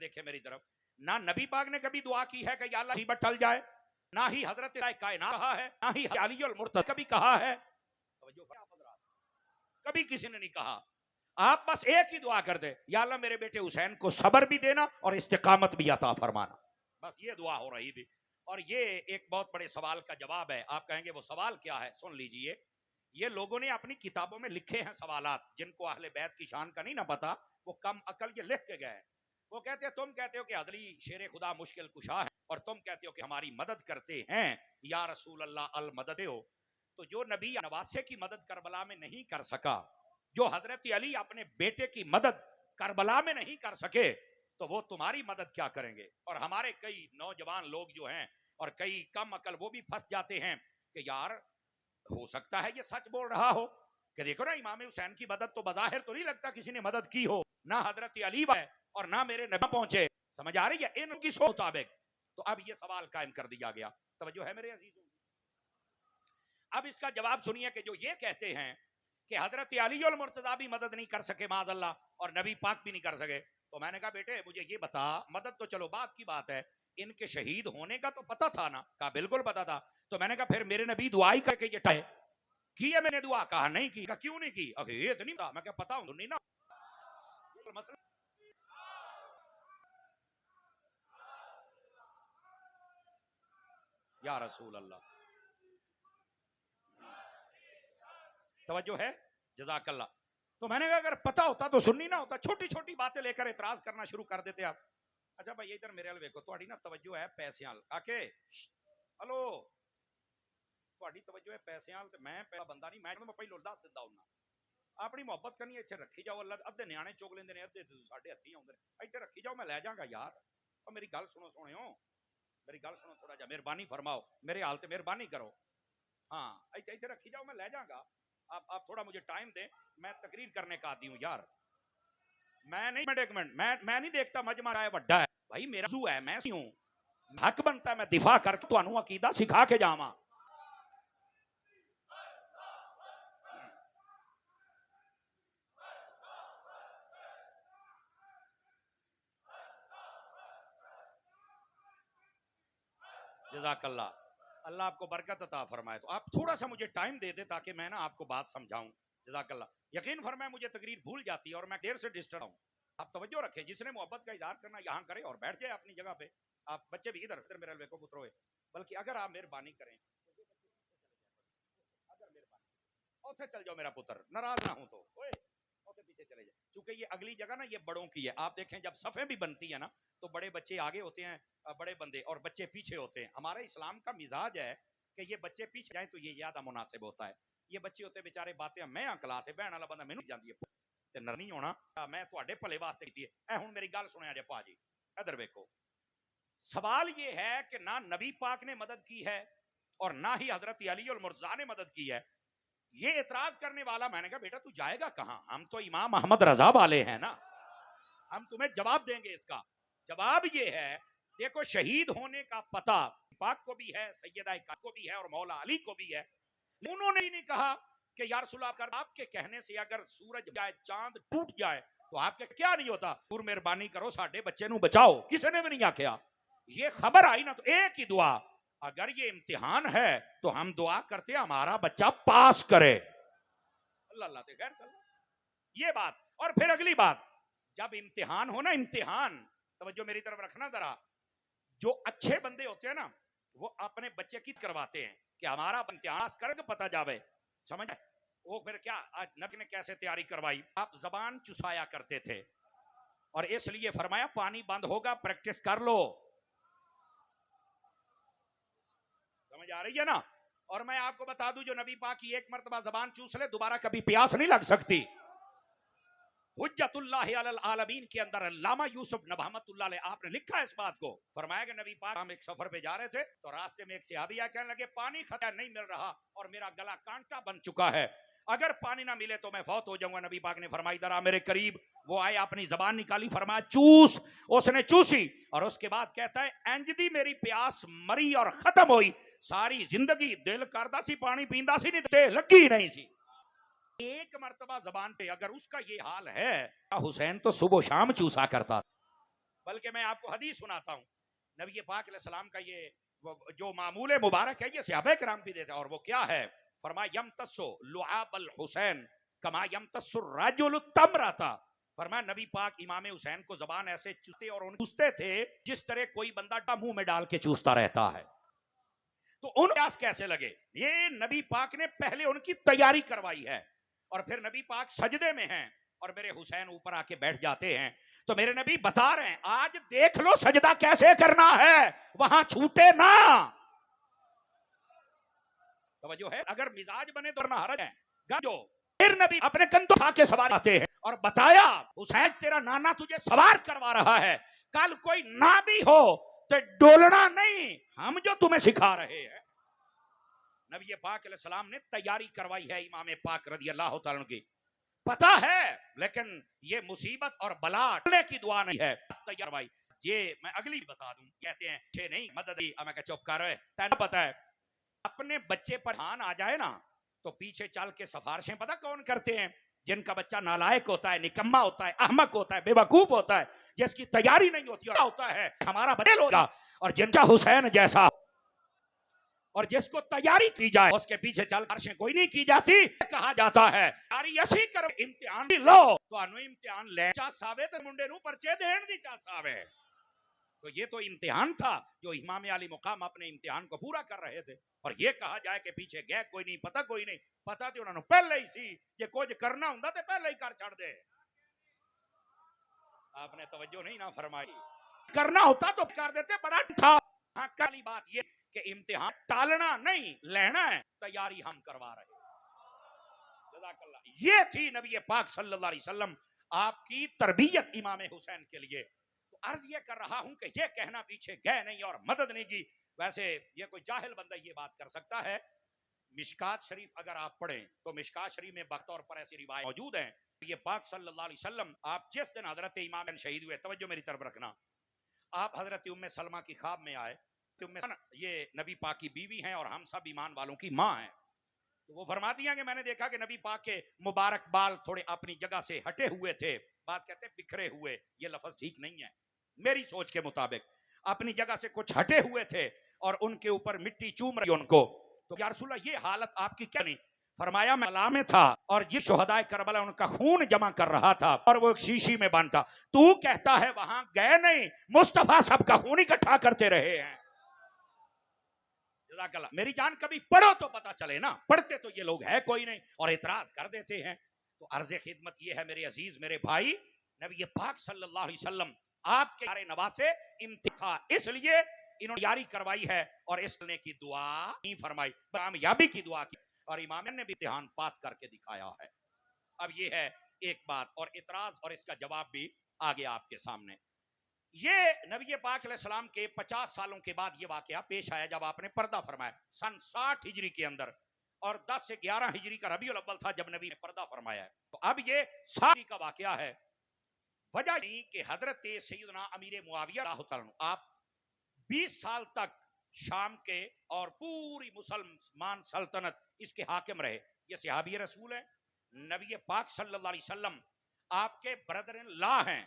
دیکھے میری طرف, نہ نبی پاک نے کبھی دعا کی ہے کہ یا اللہ مصیبت ٹل جائے, نہ ہی حضرت کائنات کہا ہے, نہ ہی علی المرتضی کبھی کہا ہے, کبھی کسی نے نہیں کہا. آپ بس ایک ہی دعا کر دے, یا اللہ میرے بیٹے حسین کو صبر بھی دینا اور استقامت بھی عطا فرمانا, بس یہ دعا ہو رہی تھی. اور یہ ایک بہت بڑے سوال کا جواب ہے. آپ کہیں گے وہ سوال کیا ہے, سن لیجئے. یہ لوگوں نے اپنی کتابوں میں لکھے ہیں سوالات, جن کو اہل بیت کی شان کا نہیں نہ پتا, وہ کم عقل یہ لکھ کے گئے. وہ کہتے ہیں تم کہتے ہو کہ عدلی شیر خدا مشکل کشا ہے, اور تم کہتے ہو کہ ہماری مدد کرتے ہیں یا رسول اللہ المدد ہو. تو جو نبی نواسے کی مدد کربلا میں نہیں کر سکا, جو حضرت علی اپنے بیٹے کی مدد کربلا میں نہیں کر سکے, تو وہ تمہاری مدد کیا کریں گے. اور ہمارے کئی نوجوان لوگ جو ہیں اور کئی کم عقل وہ بھی پھنس جاتے ہیں کہ یار ہو سکتا ہے یہ سچ بول رہا ہو کہ دیکھو نا امام حسین کی مدد تو بظاہر تو نہیں لگتا کسی نے مدد کی ہو, نہ حضرت علی ہے اور نہ میرے نبی پہنچے. سمجھ آ رہی ہے ان کی سوچ مطابق. تو اب یہ سوال قائم کر دیا گیا. توجہ ہے میرے عزیزوں. اب اس کا جواب سنیے کہ جو یہ کہتے ہیں کہ حضرت علی المرتضی بھی مدد نہیں کر سکے معاذ اللہ, اور نبی پاک بھی نہیں کر سکے, تو میں نے کہا بیٹے مجھے یہ بتا, مدد تو چلو بات کی بات ہے, ان کے شہید ہونے کا تو پتا تھا نا. کہا بالکل پتا تھا. تو میں نے کہا پھر میرے نبی دعائی کر کے یہ ٹائے کی ہے, میں نے دعا کہا نہیں کی. کہا کیوں نہیں کی؟ یہ تو نہیں تھا. میں کہا پتا ہوں نہیں نا مسئلہ. یا رسول اللہ, توجہ ہے, جزاک اللہ. تو میں نے کہا اگر پتا ہوتا تو سننی نہ ہوتا, چھوٹی چھوٹی باتیں لے کر اعتراض کرنا شروع کر دیتے آپ. اچھا بھائی ادھر میرے ال ویکھو, تہاڈی نا توجہ ہے پیسے وال. آکے ہلو, تہاڈی توجہ ہے پیسے وال, تے میں پہلا بندہ نہیں, میں پہلو دس دیندا ہوندا. اپنی محبت کرنی اتنے رکھی جاؤ. اللہ ادھے نیانے چوگ لیندے نے, ادھے ساڈے ہتھی آوندے نے, اتنے رکھی جاؤ, میں لے جاں گا یار. اور میری گل سنو سونےو, میری گل سنو تھوڑا جا, مہربانی فرماؤ, میرے حال تے مہربانی کرو. ہاں اتنے رکھی جاؤ, میں لے جاں گا. آپ تھوڑا مجھے ٹائم دیں, میں تقریر کرنے کا عادی ہوں یار. میں نہیں, ایک منٹ, میں نہیں دیکھتا مجمع رائے بڑا ہے بھائی, میرا موضوع ہے, میں ہوں, حق بنتا ہے میں دفاع کر کے تانوں عقیدہ سکھا کے جاواں. جزاک اللہ, اللہ آپ کو برکت عطا فرمائے. تو آپ تھوڑا سا مجھے ٹائم دے دیں تاکہ میں نا آپ کو بات سمجھاؤں. جزاک اللہ. یقین فرمائے مجھے تقریر بھول جاتی ہے اور میں دیر سے ڈسٹرب ہوں. آپ توجہ رکھیں, جس نے محبت کا اظہار کرنا یہاں کرے اور بیٹھ جائے اپنی جگہ پہ. آپ بچے بھی ادھر ادھر میرے کو پترو ہے, بلکہ اگر آپ مہربانی کریں, اگر مہربانی اوتھے چل جاؤ میرا پتر, ناراض نہ ہوں تو اوتھے پیچھے چلے جائے, کیونکہ یہ اگلی جگہ نا یہ بڑوں کی ہے. آپ دیکھیں جب صفیں بھی بنتی ہیں نا تو بڑے بچے آگے ہوتے ہیں, بڑے بندے, اور بچے پیچھے ہوتے ہیں. ہمارے اسلام کا مزاج ہے کہ یہ بچے پیچھے جائیں تو یہ زیادہ مناسب ہوتا ہے. یہ بچے ہوتے بیچارے باتیں, میں کلاس بہن والا بندہ مینوں جاندی ہے تے نر نہیں ہونا, میں تواڈے بھلے واسطے کیتی ہے. اے ہن میری گل سنیا جے پاجی, ادھر ویکھو. سوال یہ ہے کہ نہ نبی پاک نے مدد کی ہے اور نہ ہی حضرت علی المرتضیٰ نے مدد کی ہے. یہ اعتراض کرنے والا, میں نے کہا بیٹا تو جائے گا کہاں, ہم تو امام احمد رضا والے ہیں نا, ہم تمہیں جواب دیں گے. اس کا جواب یہ ہے, دیکھو شہید ہونے کا پتہ پاک کو بھی ہے, سیدہ کو بھی ہے, اور مولا علی کو بھی ہے. انہوں نے ہی نہیں کہا کہ یا رسول اللہ, اگر آپ کے کہنے سے اگر سورج جائے, چاند ٹوٹ جائے تو آپ کے کیا نہیں ہوتا, پور مہربانی کرو ساڈے بچے نو بچاؤ. کسی نے بھی نہیں آکھیا. یہ خبر آئی نا تو ایک ہی دعا, اگر یہ امتحان ہے تو ہم دعا کرتے ہمارا بچہ پاس کرے. اللہ اللہ تے خیر چل. یہ بات. اور پھر اگلی بات, جب امتحان ہو نا, امتحان, توجہ میری طرف رکھنا ذرا, جو اچھے بندے ہوتے ہیں نا وہ اپنے بچے کی کرواتے ہیں کہ ہمارا امتحان کر کے پتا جاوے. سمجھ ہے وہ پھر کیا آج نبی نے کیسے تیاری کروائی. آپ زبان چسایا کرتے تھے اور اس لیے فرمایا پانی بند ہوگا, پریکٹس کر لو. سمجھ آ رہی ہے نا. اور میں آپ کو بتا دوں, جو نبی پاک کی ایک مرتبہ زبان چوس لے دوبارہ کبھی پیاس نہیں لگ سکتی. حجت اللہ علی العالمین کے اندر علامہ یوسف نبہمت اللہ علیہ آپ نے لکھا اس بات کو. فرمایا کہ نبی پاک ہم ایک سفر پہ جا رہے تھے تو راستے میں ایک صحابی آیا, کہنے لگے پانی خطا نہیں مل رہا اور میرا گلا کانٹا بن چکا ہے, اگر پانی نہ ملے تو میں فوت ہو جاؤں گا. نبی پاک نے فرمایا ادھر آ میرے قریب. وہ آئے, اپنی زبان نکالی, فرمایا چوس. اس نے چوسی اور اس کے بعد کہتا ہے انج دی میری پیاس مری اور ختم ہوئی, ساری زندگی دل کردا سی پانی پیندا سی, نہیں تے لگی نہیں سی. ایک مرتبہ زبان پہ اگر اس کا یہ حال ہے, حسین تو صبح و شام چوسا کرتا. بلکہ میں آپ کو حدیث سناتا ہوں نبی پاک علیہ السلام کا یہ جو معمول مبارک ہے یہ صحابہ کرام بھی دیتے ہیں، اور وہ کیا ہے؟ فرمایا یمتصو لعاب الحسین کما یمتص الرجل التمرۃ، فرمایا نبی پاک امام حسین کو زبان ایسے چوستے اور ان چوستے تھے جس طرح کوئی بندہ منہ میں ڈال کے چوستا رہتا ہے۔ تو ان پیاس کیسے لگے؟ یہ نبی پاک نے پہلے ان کی تیاری کروائی ہے، اور پھر نبی پاک سجدے میں ہیں اور میرے حسین اوپر آ کے بیٹھ جاتے ہیں، تو میرے نبی بتا رہے ہیں آج دیکھ لو سجدہ کیسے کرنا ہے، وہاں چھوٹے نہ۔ توجہ ہے؟ اگر مزاج بنے تو نہ حرج ہے گاجو۔ پھر نبی اپنے کندھوں اٹھا کے سوار آتے ہیں اور بتایا حسین تیرا نانا تجھے سوار کروا رہا ہے، کل کوئی نہ بھی ہو تو ڈولنا نہیں، ہم جو تمہیں سکھا رہے ہیں۔ نبی پاک علیہ السلام نے تیاری کروائی ہے امام پاک رضی اللہ تعالیٰ عنہ کی، پتا ہے، لیکن یہ مصیبت اور بلا ٹلنے کی دعا نہیں ہے، تیار کروائی۔ یہ میں اگلی بتا دوں، کہتے ہیں چھے نہیں مدد دی، میں کہ چپ کر رہے تینوں پتا ہے اپنے بچے پر ہان آ جائے نا تو پیچھے چل کے سفارشیں پتا کون کرتے ہیں؟ جن کا بچہ نالائق ہوتا ہے، نکما ہوتا ہے، احمق ہوتا ہے، بے وقوف ہوتا ہے، جس کی تیاری نہیں ہوتی ہوتا ہے ہمارا بدل ہوگا، اور جن کا حسین جیسا اور جس کو تیاری کی جائے اس کے پیچھے چل کر کوئی نہیں کی جاتی، کہا جاتا ہے تیاری اسی کرو امتحان بھی لو تو انو امتحان لے چا ساوے تے منڈے نو پرچے دین دی چا ساوے۔ تو یہ تو امتحان تھا جو امام علی مقام اپنے امتحان کو پورا کر رہے تھے، اور یہ کہا جائے کہ پیچھے گئے کوئی نہیں، پتہ کوئی نہیں، پتہ تو انہوں نے پہلے ہی سی کہ کچھ کرنا ہوں تے پہلے ہی کر چھڑ دے۔ آپ نے توجہ نہیں نہ فرمائی، کرنا ہوتا تو کر دیتے، بڑا تھا۔ ہاں کالی بات یہ کہ امتحان ٹالنا نہیں، لینا ہے، تیاری ہم کروا رہے ہیں۔ جزاک اللہ۔ یہ تھی نبی پاک صلی اللہ علیہ وسلم آپ کی تربیت امام حسین کے لیے۔ تو عرض یہ کر رہا ہوں کہ یہ کہنا پیچھے گئے نہیں اور مدد نہیں کی، ویسے یہ کوئی جاہل بندہ یہ بات کر سکتا ہے؟ مشکات شریف اگر آپ پڑھیں تو مشکات شریف میں بطور پر ایسی روایت موجود ہیں، یہ پاک صلی اللہ علیہ وسلم آپ جس دن حضرت امام شہید ہوئے، توجہ میری طرف رکھنا، آپ حضرت ام سلمہ کی خواب میں آئے، یہ نبی پاک کی بیوی ہیں اور ہم سب ایمان والوں کی ماں ہیں، تو وہ فرماتی ہیں کہ میں نے دیکھا کہ نبی پاک کے مبارک بال تھوڑے اپنی جگہ سے ہٹے ہوئے تھے، بات کہتے ہیں بکھرے ہوئے، یہ لفظ ٹھیک نہیں ہے میری سوچ کے مطابق، اپنی جگہ سے کچھ ہٹے ہوئے تھے اور ان کے اوپر مٹی چوم رہی ان کو، تو یا رسول اللہ یہ حالت آپ کی کیا نہیں؟ فرمایا میں ملا میں تھا اور یہ شہدائے کربلا ان کا خون جمع کر رہا تھا اور وہ ایک شیشی میں بند تھا، تو کہتا ہے وہاں گئے نہیں، مصطفیٰ سب کا خون اکٹھا کرتے رہے ہیں۔ جزاک اللہ۔ میری جان کبھی پڑھو تو پتا چلے نا، پڑھتے تو یہ لوگ ہے کوئی نہیں اور اعتراض کر دیتے ہیں۔ تو عرض خدمت یہ ہے میرے عزیز میرے بھائی، نبی پاک صلی اللہ علیہ وسلم آپ کے سارے نواسے امتحان، اس لیے انہوں نے یاری کروائی ہے اور اس نے کی دعا نہیں فرمائی، کامیابی کی دعا کی، اور امام نے بھی امتحان پاس کر کے دکھایا ہے۔ اب یہ ہے ایک بات، اور اعتراض اور اس کا جواب بھی آگے آپ کے سامنے۔ یہ نبی پاک علیہ السلام کے 50 سالوں کے بعد یہ واقعہ پیش آیا جب آپ نے پردہ فرمایا سن 60 ہجری کے اندر، اور 10 سے 11 ہجری کا ربیع الاول تھا جب نبی نے پردہ فرمایا ہے۔ تو اب یہ 60 کا واقعہ ہے، وجہ نہیں کہ حضرت سیدنا امیر معاویہ رضی اللہ تعالیٰ عنہ آپ 20 سال تک شام کے اور پوری مسلمان سلطنت اس کے حاکم رہے، یہ صحابی رسول ہیں، نبی پاک صلی اللہ علیہ وسلم آپ کے بردر لا ہیں،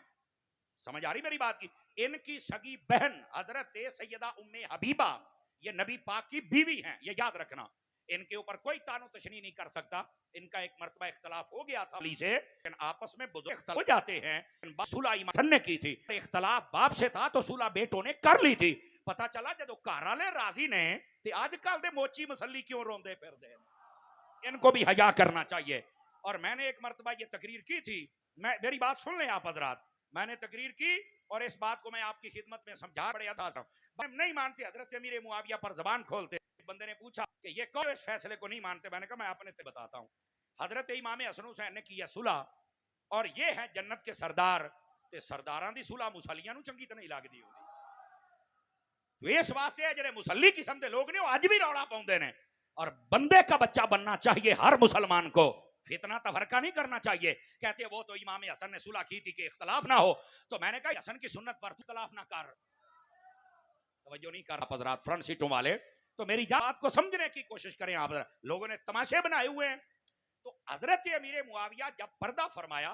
سمجھ آ رہی میری بات کی؟ ان کی سگی بہن حضرت سیدہ ام حبیبہ یہ نبی پاک کی بیوی ہیں، یہ یاد رکھنا، ان کے اوپر کوئی تانو تشنیع نہیں کر سکتا، ان کا ایک مرتبہ اختلاف ہو گیا تھا علی سے، آپس میں بزرگ اختلاف ہو جاتے ہیں، صلح ایمان نے کی تھی، اختلاف باپ سے تھا تو صلح بیٹوں نے کر لی تھی، پتا چلا جدو کارالے راضی نے تے آج کل دے موچی مسلی کیوں روندے پھر دے، ان کو بھی حیا کرنا چاہیے۔ اور میں نے ایک مرتبہ یہ تقریر کی تھی، میری بات سن لیں آپ حضرات، میں نے تقریر کی اور اس بات کو میں آپ کی خدمت میں سمجھا پڑیا تھا، نہیں مانتے حضرت امیر معاویہ پر زبان کھولتے، بندے نے پوچھا کہ یہ کون اس فیصلے کو نہیں مانتے، میں نے کہا میں اپنے تے بتاتا ہوں، حضرت امام حسن حسین نے کیا صلح اور یہ ہیں جنت کے سردار، تے سرداراں دی صلح مسلیاں نو چنگی تے نہیں لگدی ہوندی، تو اس واسطے ہے جڑے مسلی قسم دے لوگ نے وہ اج بھی رولا پاؤندے نے، اور بندے کا بچہ بننا چاہیے ہر مسلمان کو، فتنہ تفرقہ نہیں کرنا چاہیے، کہتے ہیں وہ تو امام حسن نے صلح کی تھی کہ اختلاف نہ ہو، تو میں نے کہا حسن کی سنت پر اختلاف نہ کر، توجہ نہیں کر حضرات فرنٹ سیٹوں والے، تو میری بات کو سمجھنے کی کوشش کریں آپ، لوگوں نے تماشے بنائے ہوئے ہیں۔ تو حضرت امیر معاویہ جب پردہ فرمایا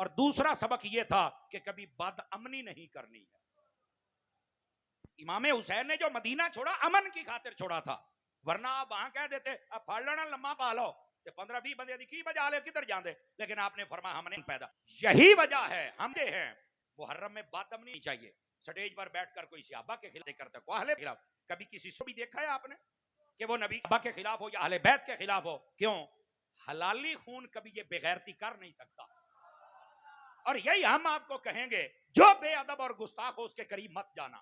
اور دوسرا سبق یہ تھا کہ کبھی بدامنی نہیں کرنی ہے. امام حسین نے جو مدینہ چھوڑا امن کی خاطر چھوڑا تھا, ورنہ آپ وہاں کہہ دیتے اب پھڑ لینا لمحہ پا لو 15-20 بندے کی بجا لے کدھر جان دے, لیکن آپ نے فرمایا ہم نے پیدا. یہی وجہ ہے ہم سے ہیں محرم میں بدامنی نہیں چاہیے. سٹیج پر بیٹھ کر کوئی صحابہ کے خلاف کرتا ہے, کوئی اہل خلاف, کبھی کسی سے بھی دیکھا ہے آپ نے کہ وہ نبی صحابہ کے خلاف ہو یا اہل بیت کے خلاف ہو؟ کیوں؟ حلالی خون کبھی یہ بغیرتی کر نہیں سکتا. اور یہی ہم آپ کو کہیں گے جو بے ادب اور گستاخ ہو اس کے قریب مت جانا.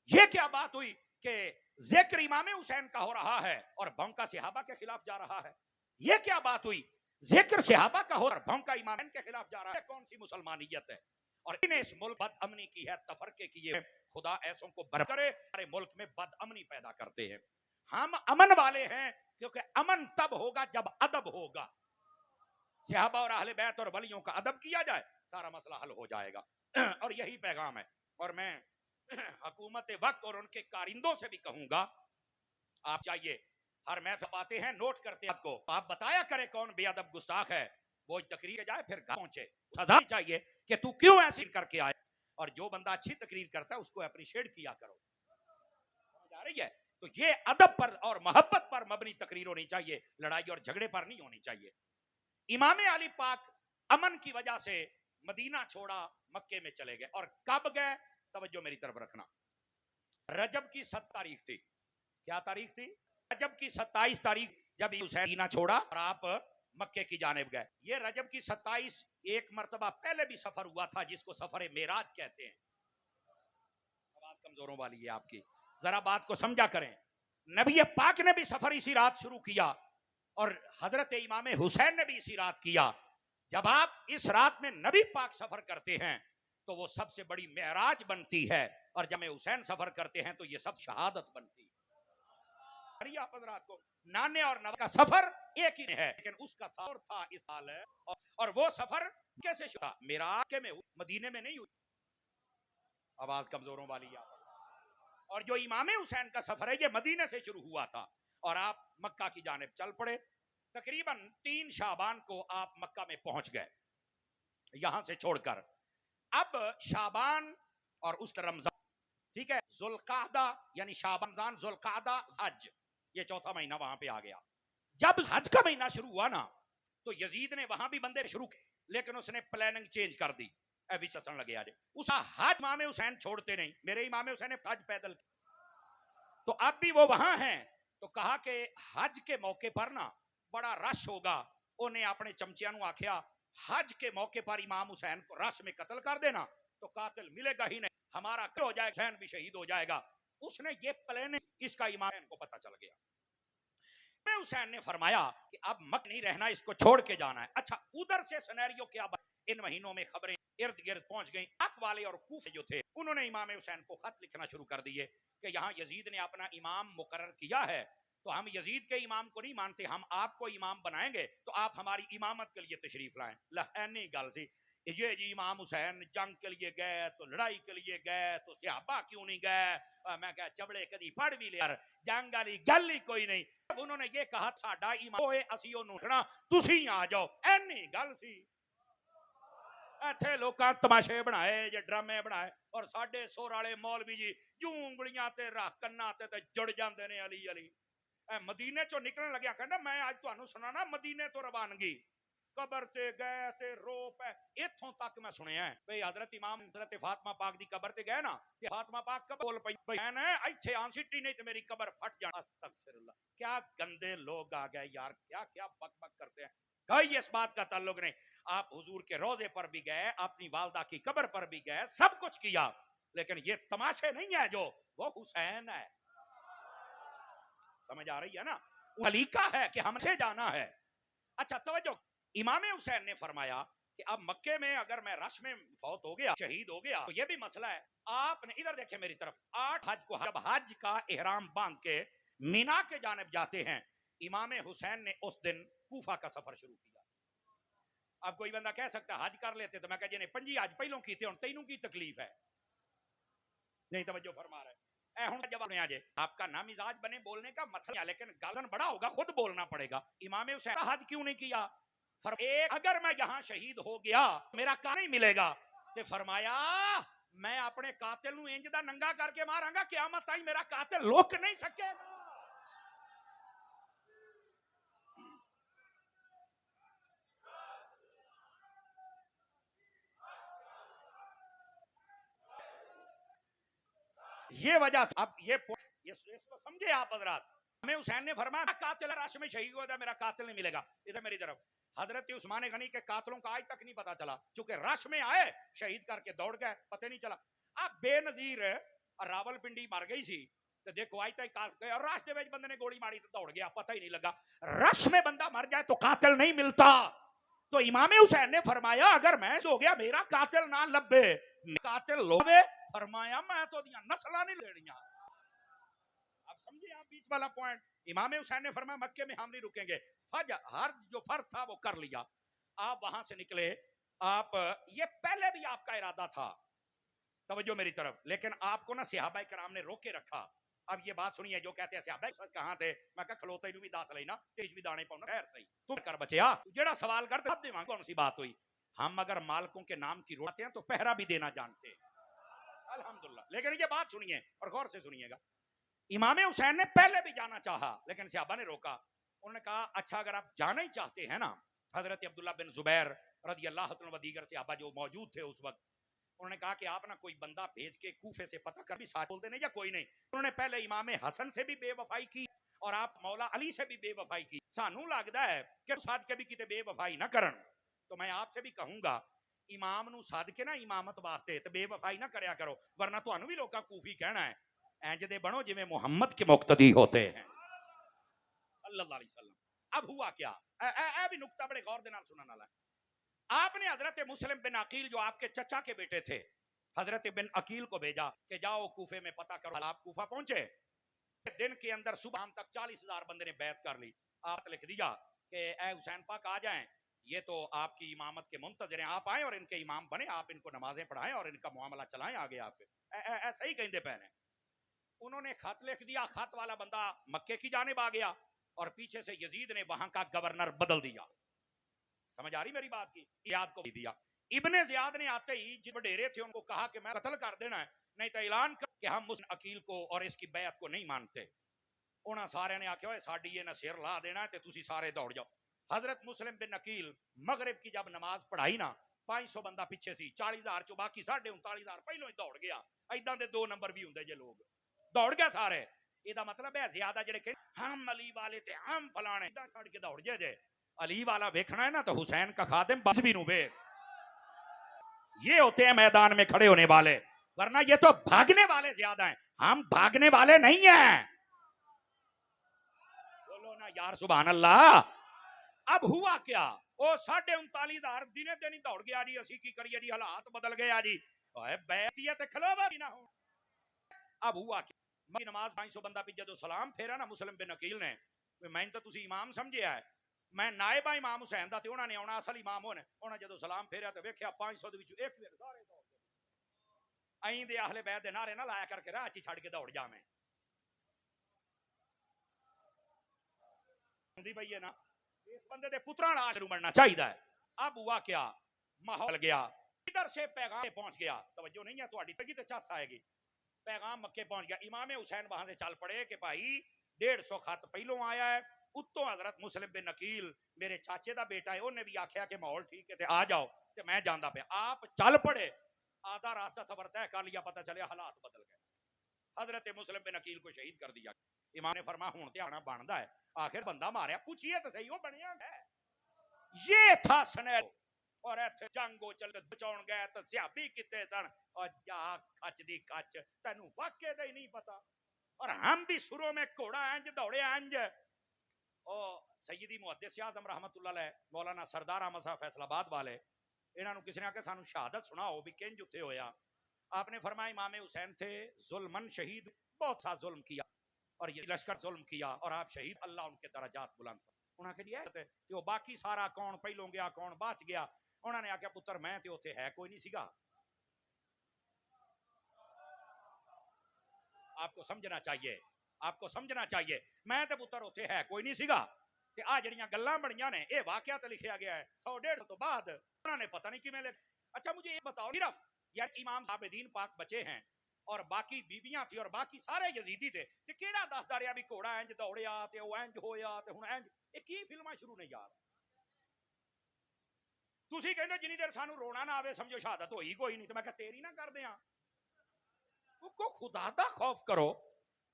یہ کیا بات ہوئی کہ ذکر امام حسین کا ہو رہا ہے اور بھونکا صحابہ کے خلاف جا رہا ہے؟ یہ کیا بات ہوئی ذکر صحابہ کا ہو اور بھونکا امام کے خلاف جا رہا ہے؟ کون سی مسلمانیت ہے؟ اور انہیں اس ملک بد امنی کی ہے, تفرقے کی ہے. خدا ایسوں کو برکت کرے. ہمارے ملک میں بد امنی پیدا کرتے ہیں. ہم امن والے ہیں کیونکہ امن تب ہوگا جب ادب ہوگا. صحابہ اور اہل بیت اور ولیوں کا ادب کیا جائے سارا مسئلہ حل ہو جائے گا. اور یہی پیغام ہے. اور میں حکومت وقت اور ان کے کارندوں سے بھی کہوں گا, آپ چاہیے ہر محفل باتیں ہیں نوٹ کرتے ہیں, آپ کو آپ بتایا کرے کون بے ادب گستاخ ہے, وہ تقریر جائے پھر گھر پہنچے, سزا چاہیے کہ تو کیوں ایسی کر کے آئے. اور جو بندہ اچھی تقریر کرتا ہے اس کو اپریشیٹ کیا کرو. سمجھ آ رہی ہے؟ تو یہ ادب پر اور محبت پر مبنی تقریر ہونی چاہیے, لڑائی اور جھگڑے پر نہیں ہونی چاہیے. امام علی پاک امن کی وجہ سے مدینہ چھوڑا, مکے میں چلے گئے. اور کب گئے؟ توجہ میری طرف رکھنا. رجب کی 7 تاریخ تھی. کیا تاریخ تھی؟ رجب کی 27 تاریخ جب حسین مدینہ چھوڑا اور آپ مکے کی جانب گئے. یہ رجب کی 27 ایک مرتبہ پہلے بھی سفر ہوا تھا جس کو سفر معراج کہتے ہیں. آواز کمزوروں والی ہے آپ کی, ذرا بات کو سمجھا کریں. نبی پاک نے بھی سفر اسی رات شروع کیا اور حضرت امام حسین نے بھی اسی رات کیا. جب آپ اس رات میں نبی پاک سفر کرتے ہیں تو وہ سب سے بڑی معراج بنتی ہے, اور جب حسین سفر کرتے ہیں تو یہ سب شہادت بنتی ہے. آپ حضرات کو نانے اور نوے کا سفر ایک ہی ہے, لیکن اس کا سفر تھا اس سال ہے. اور وہ سفر کیسے شروع تھا؟ معراج میں, مدینے میں نہیں ہوئی. آواز کمزوروں والی ہے. اور جو امام حسین کا سفر ہے یہ مدینے سے شروع ہوا تھا اور آپ مکہ کی جانب چل پڑے. تقریباً 3 شعبان کو آپ مکہ میں پہنچ گئے یہاں سے چھوڑ کر. اب شعبان اور اس کا رمضان, ٹھیک ہے, ذوالقعدہ یعنی شعبان رمضان ذوالقعدہ حج, یہ چوتھا مہینہ وہاں پہ آ گیا. جب حج کا مہینہ شروع ہوا نا تو یزید نے وہاں بھی بندے شروع کیے, لیکن اس نے پلاننگ چینج کر دی. ابھی چسن لگے آج اس حج امام حسین چھوڑتے نہیں. میرے امام حسین نے حج پیدل کی, تو اب بھی وہ وہاں ہیں. تو کہا کہ حج کے موقع پر نا بڑا رش ہوگا. انہیں اپنے چمچیاں نو آکھیا حج کے موقع پر امام حسین کو رش میں قتل کر دینا تو قاتل ملے گا ہی نہیں, ہمارا کیا ہو جائے گا, حسین بھی شہید ہو جائے گا. اس نے یہ پلاننگ, اس کا امام حسین کو پتہ چل گیا. حسین نے فرمایا کہ اب مکہ نہیں رہنا, اس کو چھوڑ کے جانا ہے. اچھا ادھر سے سینیریو کیا بنا؟ ان مہینوں میں خبریں ارد گرد پہنچ گئیں. حق والے اور کوفے جو تھے انہوں نے امام حسین کو خط لکھنا شروع کر دیے کہ یہاں یزید نے اپنا امام مقرر کیا ہے تو ہم یزید کے امام کو نہیں مانتے, ہم آپ کو امام بنائیں گے تو آپ ہماری امامت کے لیے تشریف لائیں. لہنی گل سی یہ جی امام حسین جنگ کے لیے گئے تو لڑائی کے لیے گئے تو صحابہ کیوں نہیں گئے؟ میں کہا چبڑے کدی پڑھ بھی لیا, جنگ والی گل ہی کوئی نہیں. انہوں نے یہ کہا ساڈا امام ہوئے اسی او نوٹنا تسی آ جاؤ, اینی گل سی. ایتھے لوکاں تماشے بنائے, یہ ڈرامے بنائے, اور ساڈے سور والے مولوی جی جوں انگلیاں تے رکھ کناں تے جڑ جاندے نے علی علی. مدینے چوں نکلن لگیا کہندا میں اج تانوں سنانا مدینے تو روانگی. قبر تے گئے تے رو پے, ایتھوں تک میں سنیا ہے بھئی حضرت امام حضرت فاطمہ پاک دی قبر تے گئے نا کہ فاطمہ پاک قبر بول پئی میں نے ایتھے آن سٹی نہیں تے میری قبر پھٹ جانا. استغفر اللہ, کیا گندے لوگ آ گئے یار, کیا کیا بک بک کرتے ہیں. کوئی اس بات کا تعلق نہیں. آپ حضور کے روضے پر بھی گئے, اپنی والدہ کی قبر پر بھی گئے, سب کچھ کیا, لیکن یہ تماشے نہیں ہے جو وہ حسین ہے. سمجھ آ رہی ہے نا؟ علی کا ہے کہ ہم سے جانا ہے. اچھا توجہ, امام حسین نے فرمایا کہ اب مکے میں اگر میں رش میں فوت ہو گیا, شہید ہو گیا, تو یہ بھی مسئلہ ہے. آپ نے ادھر دیکھیں میری طرف, 8 حج کو جب حج کا احرام باندھ کے مینا کے جانب جاتے ہیں, امام حسین نے اس دن کوفہ کا سفر شروع کیا. اب کوئی بندہ کہہ سکتا ہے حج کر لیتے, تو میں کہا جی نے 5 حج پہلوں کی تھے اور تینوں کی تکلیف ہے. نہیں توجہ فرما رہے. آپ کا نام مزاج بنے بولنے کا مسئلہ, لیکن گالن بڑا ہوگا خود بولنا پڑے گا. امام حسین کا حج کیوں نہیں کیا؟ اگر میں یہاں شہید ہو گیا میرا کا نہیں ملے گا تے فرمایا میں اپنے قاتل نو انج دا ننگا کر کے ماراں گا قیامت تائیں میرا قاتل لوک نہیں سکے گا. یہ وجہ تھا. اب یہ تو سمجھے آپ حضرات. ہمیں حسین نے فرمایا قاتل رش میں شہید ہوا تھا میرا قاتل نہیں ملے گا. ادھر میری طرف حضرت عثمان غنی کے قاتلوں کا آج تک نہیں پتا چلا چونکہ رش میں آئے شہید کر کے دوڑ گئے پتہ نہیں چلا. اب بے نظیر راول پنڈی مر گئی سی تو دیکھو آج تک رش دے وچ بندے نے گولی ماری تو دوڑ گیا پتہ ہی نہیں لگا. رش میں بندہ مر جائے تو قاتل نہیں ملتا. تو امام حسین نے فرمایا اگر میں ہو گیا میرا قاتل نہ لبے قاتل لوے فرمایا میں تو دیاں نسلاں نہیں لیڑیاں. اب سمجھے آپ بیچ والا پوائنٹ. امام حسین نے فرمایا مکے میں ہم نہیں رکیں گے. ہر جو فرض تھا وہ کر لیا. آپ وہاں سے نکلے. آپ یہ پہلے بھی آپ کا ارادہ تھا توجہ میری طرف لیکن آپ کو نا صحابہ کرام نے روکے رکھا. اب یہ بات سنیے جو کہتے ہیں صحابہ کہاں تھے میں کہا کھلوتے بھی داس لینا تیج بھی دانے پاؤں خیر صحیح تو کر بچیا جیڑا سوال کرتے اب دیواں کون سی بات ہوئی. ہم اگر مالکوں کے نام کی روتے ہیں تو پہرا بھی دینا جانتے ہیں الحمدللہ. لیکن یہ بات سنیے اور غور سے سنیے گا. امام حسین نے پہلے بھی جانا چاہا لیکن صحابہ نے روکا. انہوں نے کہا اچھا اگر آپ جانا ہی چاہتے ہیں نا. حضرت عبداللہ بن زبیر رضی اللہ عنہ و دیگر صحابہ جو موجود تھے اس وقت انہوں نے کہا کہ آپ نا کوئی بندہ بھیج کے کوفے سے پتہ کر بھی ساتھ بولتے نہیں یا کوئی نہیں. انہوں نے پہلے امام حسن سے بھی بے وفائی کی اور آپ مولا علی سے بھی بے وفائی کی. سانوں لگتا ہے کہ ساتھ کے بھی کتے بے وفائی نہ کرن تو میں آپ سے بھی کہوں گا امام نو ساد کے نا امامت واسطے تے بے وفائی نہ کریا کرو ورنہ تانوں بھی لوکاں کوفی کہنا ہے اینج دے بنو جویں محمد کے مقتدی ہوتے ہیں صلی اللہ علیہ وسلم. اب ہوا کیا اے بھی نقطہ بڑے غور دے نال سنن والا ہے. آپ نے حضرت مسلم بن عقیل جو آپ کے چچا کے بیٹے تھے حضرت بن عقیل کو بھیجا کہ جاؤ کوفے میں پتہ کرو. آپ کوفہ پہنچے دن کے اندر صبح ہم تک 40,000 بندے نے بیعت کر لی. آپ لکھ دیا کہ اے حسین پاک آ جائیں یہ تو آپ کی امامت کے منتظر ہیں آپ آئیں اور ان کے امام بنے آپ ان کو نمازیں پڑھائیں اور ان کا معاملہ چلائیں آگے آپ ایسا ہی کہیں دے پہنے. انہوں نے خط لکھ دیا. خط والا بندہ مکے کی جانب آ گیا اور پیچھے سے یزید نے وہاں کا گورنر بدل دیا. سمجھ آ رہی میری بات کی. زیاد کو بھی دیا. ابن زیاد نے آتے ہی جو ڈیرے تھے ان کو کہا کہ میں قتل کر دینا ہے نہیں تو اعلان کر کہ ہم مسلم عقیل کو اور اس کی بیعت کو نہیں مانتے. انہاں سارے نے آکھیا ہوئے ساڈی یہ نہ سر لا دینا ہے تے تسی سارے دوڑ جاؤ. حضرت مسلم بن عقیل مغرب کی جب نماز پڑھائی نا 500 بندہ پیچھے سی 40,000 چو باقی 39,500 پہلو ہی دوڑ گیا. ایداں دے 2 نمبر بھی ہوندے جے لوگ دوڑ گیا سارے. یہ دا مطلب ہے زیادہ جڑے کہ ہم علی والے تے ہم فلانے ایداں چھڑ کے دوڑ جے علی والا ویکھنا ہے نا تو حسین کا خادم بس بھی نو بے یہ ہوتے ہیں میدان میں کھڑے ہونے والے ورنہ یہ تو بھاگنے والے زیادہ ہیں. ہم بھاگنے والے نہیں ہیں. بولو نا یار سبحان اللہ. اب ہوا کیا او 39,500 دنے دن ہی دوڑ گیا جی. اسی کی کریے جی حالات بدل گیا جی بیعت تے کھلووا بھی نہ ہو. اب ہوا کیا نماز 500 بندہ پہ جدو سلام پھیرا نا مسلم بن عقیل نے میں تو تسی امام سمجھیا ہے میں نائب امام حسین دا تے انہاں نے آنا اصل امام ہونے. انہاں جدو سلام پھیریا تے ویکھیا 500 دے وچوں ایک بھی سارے دوڑ گئے. ایں دے اہل بیت دے نعرے نہ لایا کر کے راہ چ چھڑ کے دوڑ جاویں دی بھئی ہے نا اس بندے دے پتراں نال شروع بننا چاہیے. اب ہوا کیا ماحول گیا ادھر سے پیغام پہنچ گیا. توجہ نہیں ہے تہاڈی تگی تے چس آئے گی. پیغام مکے پہنچ گیا. امام حسین وہاں سے چل پڑے کہ بھائی 150 خط پہلوں آیا ہے اتوں حضرت مسلم بن عقیل میرے چاچے دا بیٹا ہے انہیں بھی آکھیا کہ ماحول ٹھیک ہے تے آ جاؤ تے میں جاندا پیا. آپ چل پڑے آدھا راستہ سفر طے کر لیا پتہ چلے حالات بدل گئے. حضرت مسلم بن عقیل کو شہید کر دیا. امام نے فرمایا ہن تے آنا بندا ہے آخر بندہ ماریا پوچھئے تو صحیح وہ بنیا ہے. یہ تھا سنیرو اور ایتھے جنگو چل بچاؤن گئے تو صحابی کتے سن اور جا کچ دی کچ تینوں واقعے دا ہی نہیں پتا. اور ہم بھی سروں میں گھوڑا انج دوڑے انج. او سیدی محدث اعظم رحمت اللہ علیہ مولانا سردار احمد صاحب فیصل آباد والے انہاں نو کسی نے کہ سانو شہادت سناؤ بھی کنج اتھے ہویا. آپ نے فرمایا امام حسین تھے ظلمن شہید بہت سا ظلم کیا اور یہ لشکر ظلم کیا اور آپ شہید اللہ ان کے درجات بلند کر. انہاں کہ دیا کہ وہ باقی سارا کون پہلوں گیا کون بچ گیا. انہاں نے آکھیا پتر میں تے اوتھے ہے کوئی نہیں سیگا. آپ کو سمجھنا چاہیے آپ کو سمجھنا چاہیے میں تے پتر اوتھے ہے کوئی نہیں سیگا کہ آ جڑیاں گلاں بڑیاں نے اے واقعات لکھیا گیا ہے 100-150 تو بعد انہوں نے پتہ نہیں کیویں لکھ. اچھا مجھے یہ بتاؤ صرف یا امام عابدین پاک بچے ہیں اور باقی بیویاں تھی اور باقی سارے یزیدی تھے تے کیڑا دسدا رہیا بھی گھوڑا انج دوڑیا تے او انج ہویا تے ہن انج اے کی فلماں شروع نے یار تسی کہندے جنی دیر سانو رونا نہ آوے سمجھو شہادت ہوئی کوئی نہیں. تو میں کہ تیری نہ کر دیاں کو خدا دا خوف کرو.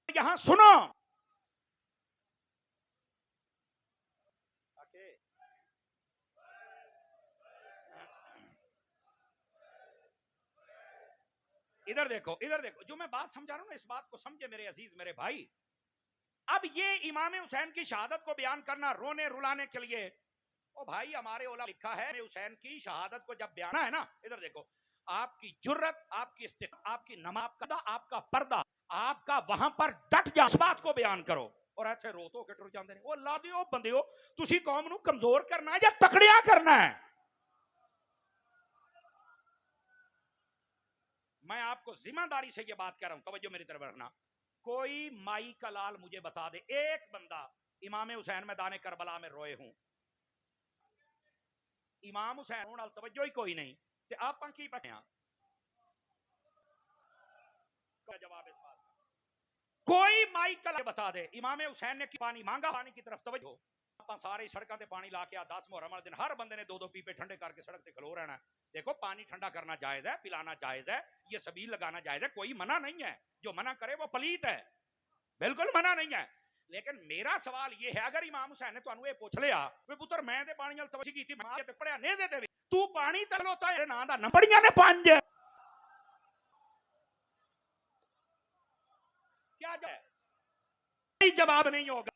یہاں سنو ادھر دیکھو جو میں بات سمجھا رہا ہوں نا اس بات کو سمجھے میرے عزیز میرے بھائی. اب یہ امام حسین کی شہادت کو بیان کرنا رونے رلانے کے لیے او بھائی ہمارے علماء لکھا ہے حسین کی شہادت کو جب بیان ہے نا ادھر دیکھو آپ کی جرت آپ کی استقامت آپ کی نماز آپ کا پردہ آپ کا وہاں پر ڈٹ جا اس بات کو بیان کرو اور ایتھے رو تو کے ٹر جاندے نے. او اللہ دیو بندیو تسی قوم نو کمزور کرنا ہے یا تکڑیا کرنا ہے؟ میں آپ کو ذمہ داری سے یہ بات کہہ رہا ہوں توجہ میری طرف رکھنا. کوئی مائی کا لال مجھے بتا دے ایک بندہ امام حسین میدان کربلا میں روئے ہوں. امام حسین ہون توجہ ہی کوئی نہیں تے آپ کی پکے ہیں جواب اس بات کوئی مائی کا لال بتا دے امام حسین نے پانی مانگا پانی کی طرف توجہ آپ سارے سڑکوں تے پانی لا کے 10 محرم والے دن ہر بندے نے 2 پیپے ٹھنڈے کر کے سڑک تے کھلو رہنا ہے. دیکھو پانی ٹھنڈا کرنا جائز ہے پلانا جائز ہے یہ سبیل لگانا جائز ہے کوئی منع نہیں ہے. جو منع کرے وہ پلیت ہے بالکل منع نہیں ہے. لیکن میرا سوال یہ ہے اگر امام حسین نے تانوں یہ پوچھ لیا وے پتر میں تے پانی ول توجہ کیتی میں تے پڑھیا نیزے تے تو پانی تلوتا ہے نا دا نمبڑیاں نے 5 کیا جائے جواب نہیں ہوگا.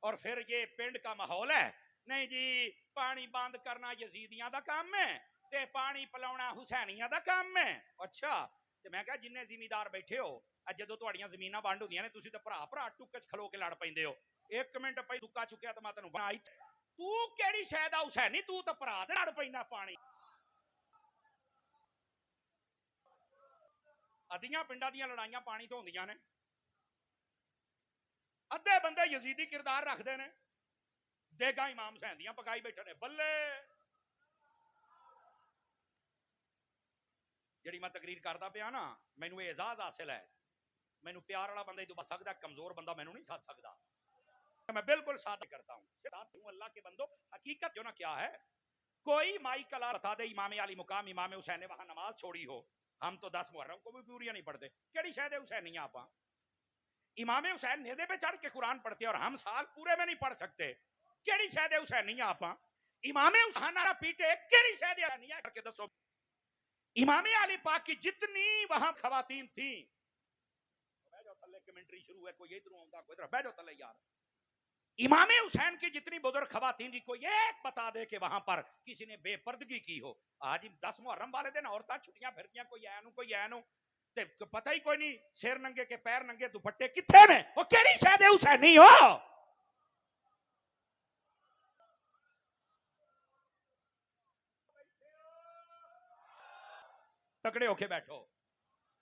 اور پھر یہ پنڈ کا ماحول ہے نہیں جی پانی بند کرنا یزیدیاں دا کام ہے تے پانی پلاونا حسینیاں دا کام ہے. اچھا تے میں کہا جننے زمیندار بیٹھے ہو جدو تہاڈیاں زمیناں بانڈ ہوندیاں نے تسی تے بھرا ٹکے کھلو کے لڑ پیندے ہو. ایک منٹ پئی دکا چکیا تے میں تینوں بنائی تو کیڑی شے دا حسینی تو تے بھرا دے لڑ پیندا پانی. ادیاں پنڈاں دیاں لڑائیاں پانی تو ہوندیاں نے ادھے بندے یزیدی کردار رکھتے ہیں دیگا امام حسین دیاں پکائی بیٹھے نے بلے. جڑی میں تقریر کرتا پیا نا مینوں اعزاز حاصل ہے مینوں پیار والا بندہ ہی دبا سکتا کمزور بندہ مینوں نہیں ساتھ سکتا. میں بالکل ساتھ کرتا ہوں ساتھ ہوں اللہ کے بندو. حقیقت جو نا کیا ہے کوئی مائی کلا بتا دے امام علی مقام امام حسین نے وہاں نماز چھوڑی ہو. ہم تو 10 محرم کو بھی پوریاں نہیں پڑھتے کیڑی شاید حسینیاں آپ امام حسین نیزے پہ چڑھ کے قرآن پڑھتے اور ہم سال پورے میں نہیں پڑھ سکتے کیڑی شاید حسینیاں آپ امام حسین پیٹے کیڑی شاید حسینیاں کر کے دسو. امام علی پاک کی جتنی وہاں خواتین تھیں کمنٹری شروع ہے کوئی ادھر آتا کوئی ادھر بیٹھو تلے یار. امام حسین کی جتنی بزرگ خواتین تھی کوئی ایک بتا دے کہ وہاں پر کسی نے بے پردگی کی ہو. آج 10 محرم والے دن عورتیں چھٹیاں پھرتیاں کوئی اینو کوئی اینو پتہ ہی کوئی نہیں سیر ننگے کے پیر ننگے دوپٹے کتنے نے وہ کیڑی شاید حسینی ہو. تکڑے ہو کے بیٹھو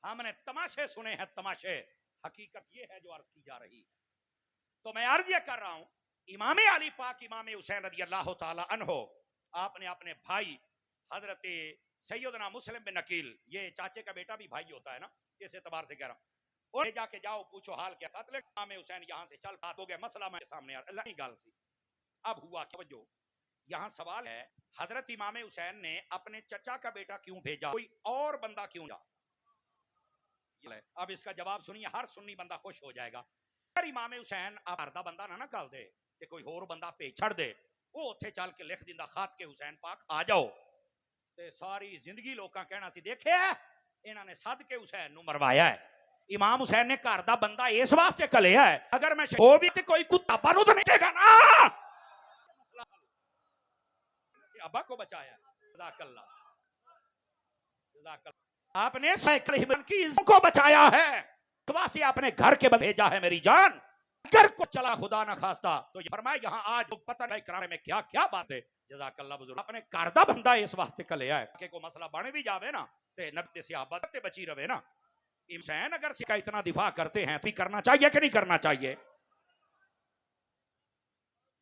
ہم نے تماشے سنے ہیں تماشے. حقیقت یہ ہے جو عرض کی جا رہی ہے. تو میں عرض یہ کر رہا ہوں امام علی پاک امام حسین رضی اللہ تعالی عنہ آپ نے اپنے بھائی حضرت سیدنا مسلم بن عقیل یہ چاچے کا بیٹا بھی بھائی ہوتا ہے نا اس اعتبار سے کہہ رہا ہوں اور جا کے جاؤ پوچھو حال کیا تھا. امام حسین یہاں سے چل بات ہو گیا مسئلہ میں سامنے اللہ کی گل سی. اب ہوا توجہ یہاں سوال ہے حضرت امام حسین نے اپنے چچا کا بیٹا کیوں بھیجا کوئی اور بندہ کیوں جا. اب اس کا جواب سنیے ہر سنی بندہ خوش ہو جائے گا. امام حسین آپ ہردہ بندہ نہ کل دے کہ کوئی اور بندہ پہ چھڑ دے وہ اتھے چل کے لکھ دیندا خط کے حسین پاک آ جاؤ تے ساری زندگی لوکاں کہنا سی دیکھے انہاں نے صد کے حسین نو مروایا ہے. امام حسین نے گھر دا بندہ اس واسطے کلیا ہے اگر میں ہو بھی تے کوئی کتا بانو تو نہیں دے گا نا ابا کو بچایا. جزاک اللہ جزاک اللہ آپ نے سیکڑے کی عزت کو بچایا ہے واسطے آپ نے گھر کے بھیجا ہے میری جان. اگر کو چلا خدا نہ خواستہ تو یہ فرمایا یہاں آج پتہ نہیں کرانے میں کیا کیا بات ہے. جزاک اللہ بزرگ اپنے گھر دا بندہ اس واسطے کلیا ہے کہ کوئی مسئلہ بنے بھی جاوے نا تے نبی صحابہ تے بچی رہے نا. حسین اگر کا اتنا دفاع کرتے ہیں تو کرنا چاہیے کہ نہیں کرنا چاہیے.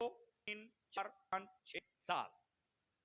2 3 4 5 6 7,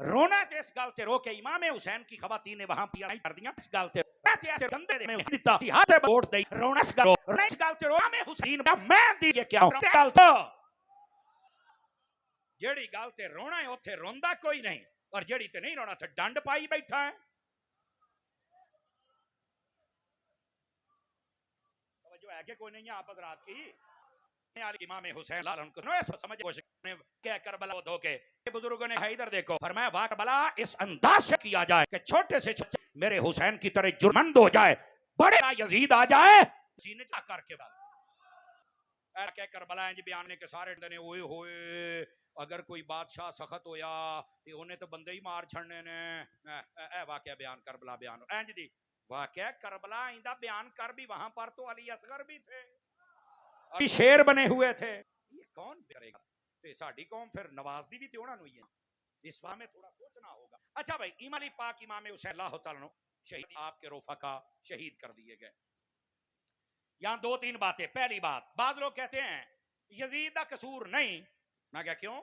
رونا تے اس گل تے رو کے امام حسین کی خواتین نے وہاں پیا نہیں کر دیا اس گل تے ایسے بندے نے دیتا ہاتھ ووٹ دئی رونا اس گل تے رو امام حسین کا میں دی کیا گل تو جیڑی گل تے رونا ہے اوتھے روندا کوئی نہیں اور جیڑی تے نہیں رونا تے ڈنڈ پائی بیٹھا ہے. توجہ ہے کہ کوئی نہیں ہے آپ حضرات کی امام حسین لالن کو سمجھ کہ کربلا دھو کے بزرگوں نے ادھر دیکھو فرمایا واہ کربلا اس انداز سے کیا جائے کہ چھوٹے سے چھوٹے میرے حسین کی طرح جرمند ہو جائے بڑے یزید آ جائے سینے جا کر کے کہ کربلا انج بیان نے کہ سارے نے اوئے ہوئے اگر کوئی بادشاہ سخت ہویا تو انہیں تو بندے ہی مار چھڑنے نے اے واقعہ بیان کربلا بیان انج دی واقعہ کربلا آئندہ بیان کر بھی وہاں پر تو علی اصغر بھی تھے شیر بنے ہوئے تھے. یہ کون کرے گا تے ساڈی قوم پھر نواز دی بھی تے انہاں نوں ہی ہے اس میں تھوڑا سوچنا ہوگا. اچھا بھائی امام علی پاک امام حسین اللہ تعالیٰ عنہ شہید آپ کے رفقا شہید کر دیے گئے. یہاں دو تین باتیں. پہلی بات بعض لوگ کہتے ہیں یزید دا قصور نہیں. میں کہا کیوں؟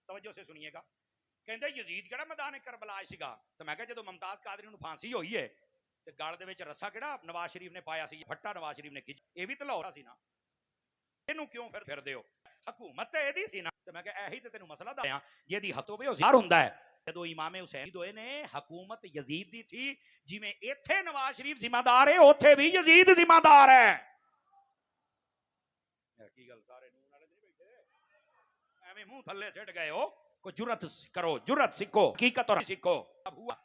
توجہ سے سنیے گا. کہندے یزید کیڑا میدان کربلا سیگا تو میں کہا جدوں ممتاز قادری نوں پھانسی ہوئی ہے تے گل دے وچ رسا کیڑا نواز شریف نے پایا سی پھٹا نواز شریف نے کھچ اے بھی تے لاہور سی نا اینوں کیوں پھر دیو حکومت تے ایدی سی نا. تے میں کہا ایہی تے تینوں مسئلہ دسیا جیدی ہتھ ہوے او زار ہوندا ہے. جدو امام حسین دوئے نے حکومت یزید دی تھی جی میں ایتھے نواز شریف ذمہ دار ہے اوتھے بھی یزید ذمہ دار ہے. کی گل سارے نون والے نہیں بیٹھے ایویں منہ تھلے سٹ گئے ہو کو جرت کرو جرت سیکھو حقیقت اور سیکھو.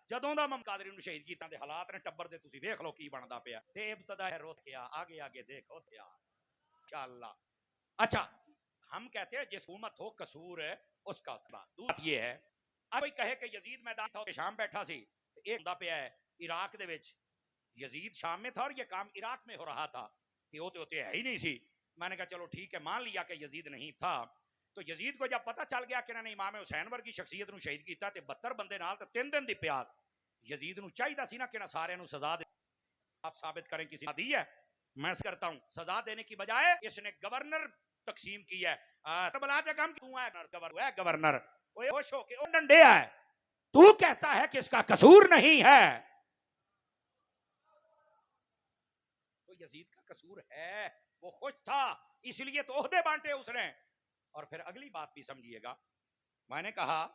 جدوں دا امام قادری نوں شہید کیتا دے حالات نے ٹبر دے تسی ویکھ لو کی بندا پیا تے ابتدا ہے روت کیا آگے آگے دیکھو تھیا انشاءاللہ. اچھا ہم کہتے ہیں جس حکومت ہو قصور ہے اس کا بات یہ ہے اب کوئی کہے کہ یزید میدان تھا شام بیٹھا سی ایک بندہ پہ ہے عراق دے وچ یزید شام میں تھا اور یہ کام عراق میں ہو رہا تھا کہ ہوتے ہوتے ہے ہی نہیں سی. میں نے کہا چلو ٹھیک ہے مان لیا کہ یزید نہیں تھا. تو یزید کو جب پتہ چل گیا کہ انہوں نے امام حسین ورگی شخصیت نو شہید کیتا تے 72 بندے نال تے 3 دن دی پیاس یزید نو چاہیدا سی نا کہ سارے نو سزا دے. آپ ثابت کریں کسی نے دی ہے؟ میں کرتا ہوں سزا دینے کی بجائے اس نے گورنر تقسیم کی ہے. بلا جا کام کیوں ہے گورنر اوے خوش ہو کے او ڈنڈے ہے تو کہتا ہے کہ اس کا قصور نہیں ہے. تو یزید کا قصور ہے وہ خوش تھا اس لیے تو عہدے بانٹے اس نے. اور پھر اگلی بات بھی سمجھیے گا. میں نے کہا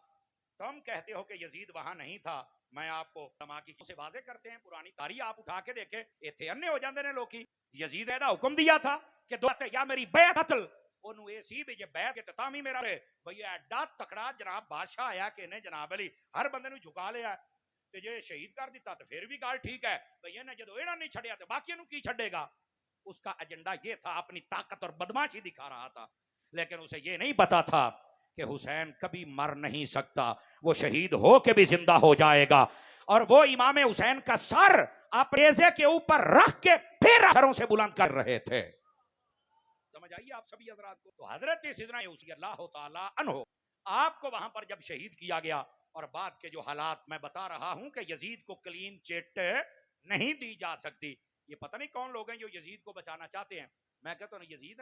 تم کہتے ہو کہ یزید وہاں نہیں تھا. میں آپ کو علماء کی سے واضح کرتے ہیں پرانی تاریخ آپ اٹھا کے دیکھیں ایتھے انے ہو جاندے نے لوکی. یزید ایدا حکم دیا تھا کہ دو یا میری بیعت قتل اونوں اے سی بھی جے بیعت کے تتامی میرا رہے بھئی ایڈا تکڑا جناب بادشاہ آیا کہ نے جناب علی ہر بندے نوں جھکا لیا تے جے شہید کر دیتا تو پھر بھی گل ٹھیک ہے بھئی نے جدوں اینا نہیں چھڈیا تے باقی نوں کی چھڈے گا. اس کا ایجنڈا یہ تھا اپنی طاقت اور بدماشی دکھا رہا تھا لیکن اسے یہ نہیں پتا تھا کہ حسین کبھی مر نہیں سکتا وہ شہید ہو کے بھی زندہ ہو جائے گا. اور وہ امام حسین کا سر اپنے نیزے کے اوپر رکھ کے پھر سروں سے بلند کر رہے تھے. سمجھ آئیے آپ سبھی حضرات کو. تو حضرت سیدنا حسین اللہ تعالی عنہ آپ کو وہاں پر جب شہید کیا گیا اور بعد کے جو حالات میں بتا رہا ہوں کہ یزید کو کلین چٹ نہیں دی جا سکتی. یہ پتہ نہیں کون لوگ ہیں جو یزید کو بچانا چاہتے ہیں. میں کہتا ہوں یزید